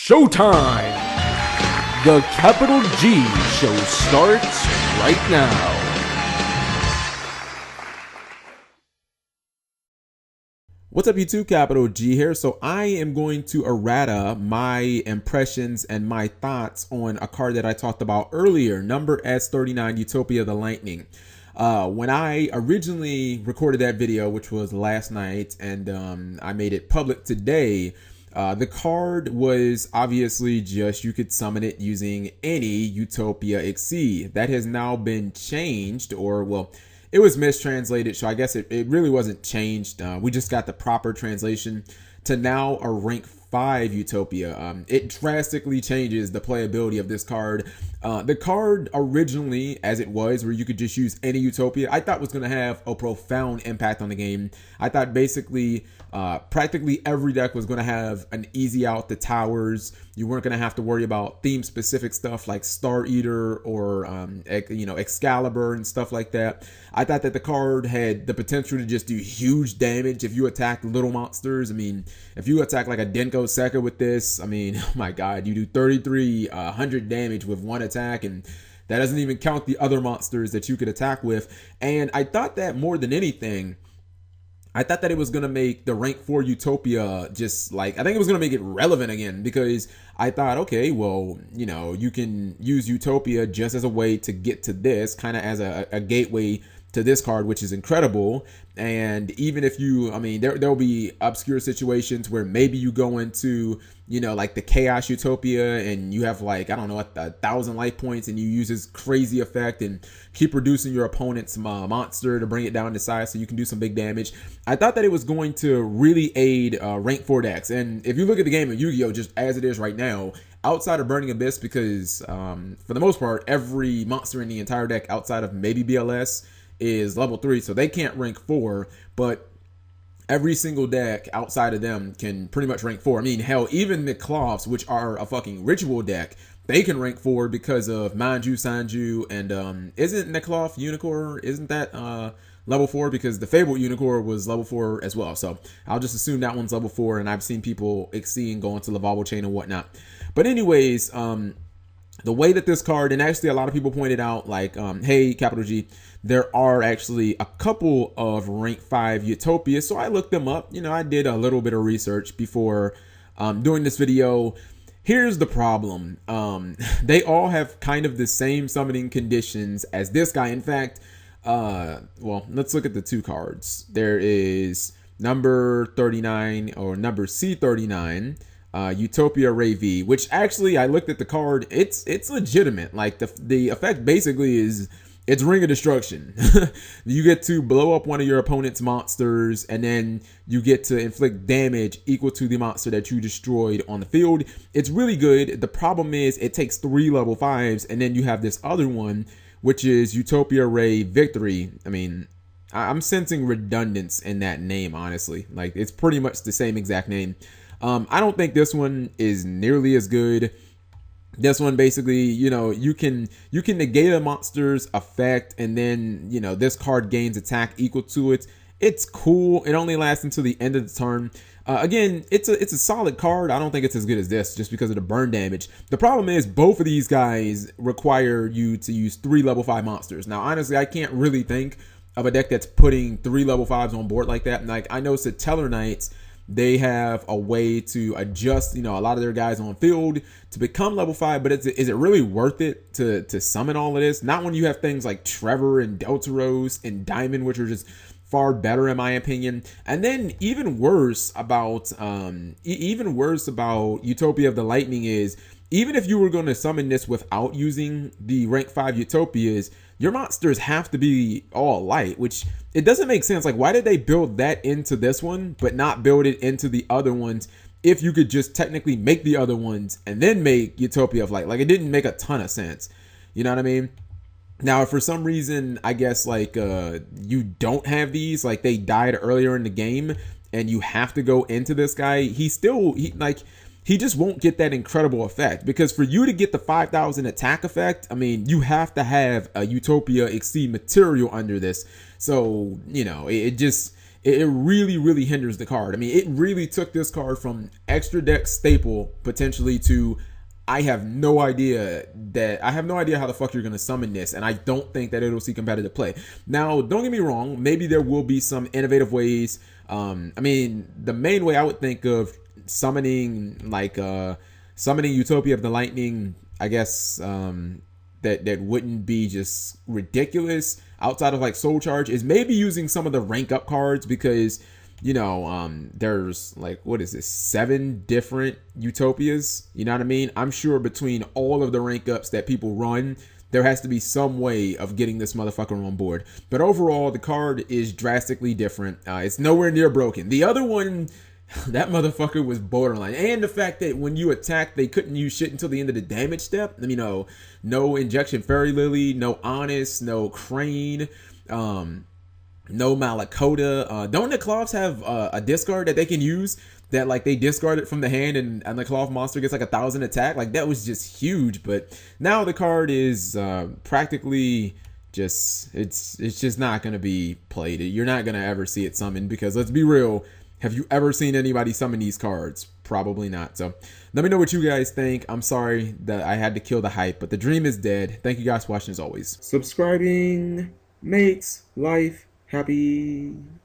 Showtime! The Capital G show starts right now. What's up YouTube, Capital G here. So I am going to errata my impressions and my thoughts on a card that I talked about earlier, number S39 Utopia of the Lightning. When I originally recorded that video, which was last night, and I made it public today, the card was obviously just, you could summon it using any Utopia Xyz. That has now been changed, or well, it was mistranslated, so I guess it really wasn't changed. We just got the proper translation to now a rank 5 Utopia. It drastically changes the playability of this card. The card originally, as it was, where you could just use any Utopia, I thought was going to have a profound impact on the game. I thought basically practically every deck was going to have an easy out the towers. You weren't going to have to worry about theme specific stuff like Star Eater or Excalibur and stuff like that. I thought that the card had the potential to just do huge damage if you attack little monsters. I mean, if you attack like a Denko Sekka with this, I mean, oh my god, you do 3,300 damage with one attack, and that doesn't even count the other monsters that you could attack with. And I thought that more than anything, I thought that it was going to make the rank 4 Utopia just like, I think it was going to make it relevant again, because I thought, okay, well, you can use Utopia just as a way to get to this, kind of as a gateway to this card, which is incredible. And even if you, I mean, there'll be obscure situations where maybe you go into, like the Chaos Utopia and you have like, I don't know, 1,000 life points, and you use this crazy effect and keep reducing your opponent's monster to bring it down to size so you can do some big damage. I thought that it was going to really aid rank 4 decks. And if you look at the game of Yu-Gi-Oh! Just as it is right now, outside of Burning Abyss, because for the most part, every monster in the entire deck outside of maybe BLS is level 3, so they can't rank 4, but every single deck outside of them can pretty much rank 4. I mean, hell, even the Cloths, which are a fucking ritual deck, they can rank 4 because of Manju, Sanju, and isn't Nekloth Unicorn, isn't that level 4? Because the Fabled Unicorn was level 4 as well, so I'll just assume that one's level 4, and I've seen people exceeding going to Lavabo Chain and whatnot. But anyways, the way that this card, and actually a lot of people pointed out, like, hey, Capital G, there are actually a couple of rank 5 Utopias, so I looked them up. I did a little bit of research before doing this video. Here's the problem. They all have kind of the same summoning conditions as this guy. In fact, well, let's look at the two cards. There is number 39, or number C39, Utopia Ray V, which actually, I looked at the card, it's legitimate. Like the effect basically is, it's Ring of Destruction. You get to blow up one of your opponent's monsters, and then you get to inflict damage equal to the monster that you destroyed on the field. It's really good. The problem is it takes 3 level 5s, and then you have this other one, which is Utopia Ray Victory. I mean, I'm sensing redundance in that name, honestly. Like, it's pretty much the same exact name. I don't think this one is nearly as good. This one basically, you can negate a monster's effect, and then, this card gains attack equal to it. It's cool. It only lasts until the end of the turn. Again, it's a solid card. I don't think it's as good as this just because of the burn damage. The problem is both of these guys require you to use 3 level 5 monsters. Now, honestly, I can't really think of a deck that's putting 3 level 5s on board like that. Like, I know Satellar Knights, they have a way to adjust, a lot of their guys on field to become level 5, but is it really worth it to summon all of this? Not when you have things like Trevor and Delta Rose and Diamond, which are just far better in my opinion. And then even worse about Utopia of the Lightning is, even if you were going to summon this without using the rank 5 Utopias, your monsters have to be all light, which it doesn't make sense. Like, why did they build that into this one but not build it into the other ones if you could just technically make the other ones and then make Utopia of Light? Like, it didn't make a ton of sense. You know what I mean? Now, if for some reason, I guess, like, you don't have these, like they died earlier in the game and you have to go into this guy, he just won't get that incredible effect, because for you to get the 5,000 attack effect, I mean, you have to have a Utopia Xyz Material under this. So, it it really hinders the card. I mean, it really took this card from extra deck staple potentially to I have no idea how the fuck you're gonna summon this, and I don't think that it'll see competitive play. Now, don't get me wrong, maybe there will be some innovative ways. I mean, the main way I would think of summoning, like summoning Utopia of the Lightning, I guess, that wouldn't be just ridiculous outside of like Soul Charge, is maybe using some of the rank up cards, because you know, there's like, what is this, 7 different Utopias, you know what I mean? I'm sure between all of the rank ups that people run, there has to be some way of getting this motherfucker on board. But overall, the card is drastically different. It's nowhere near broken. The other one, that motherfucker was borderline. And the fact that when you attack, they couldn't use shit until the end of the damage step. I mean, no Injection Fairy Lily, no Honest, no Crane, no Malakota. Don't the Cloths have a discard that they can use that like they discard it from the hand and the Cloth monster gets like 1,000 attack? Like that was just huge. But now the card is practically just, it's just not going to be played. You're not going to ever see it summoned, because let's be real, have you ever seen anybody summon these cards? Probably not. So let me know what you guys think. I'm sorry that I had to kill the hype, but the dream is dead. Thank you guys for watching as always. Subscribing makes life happy.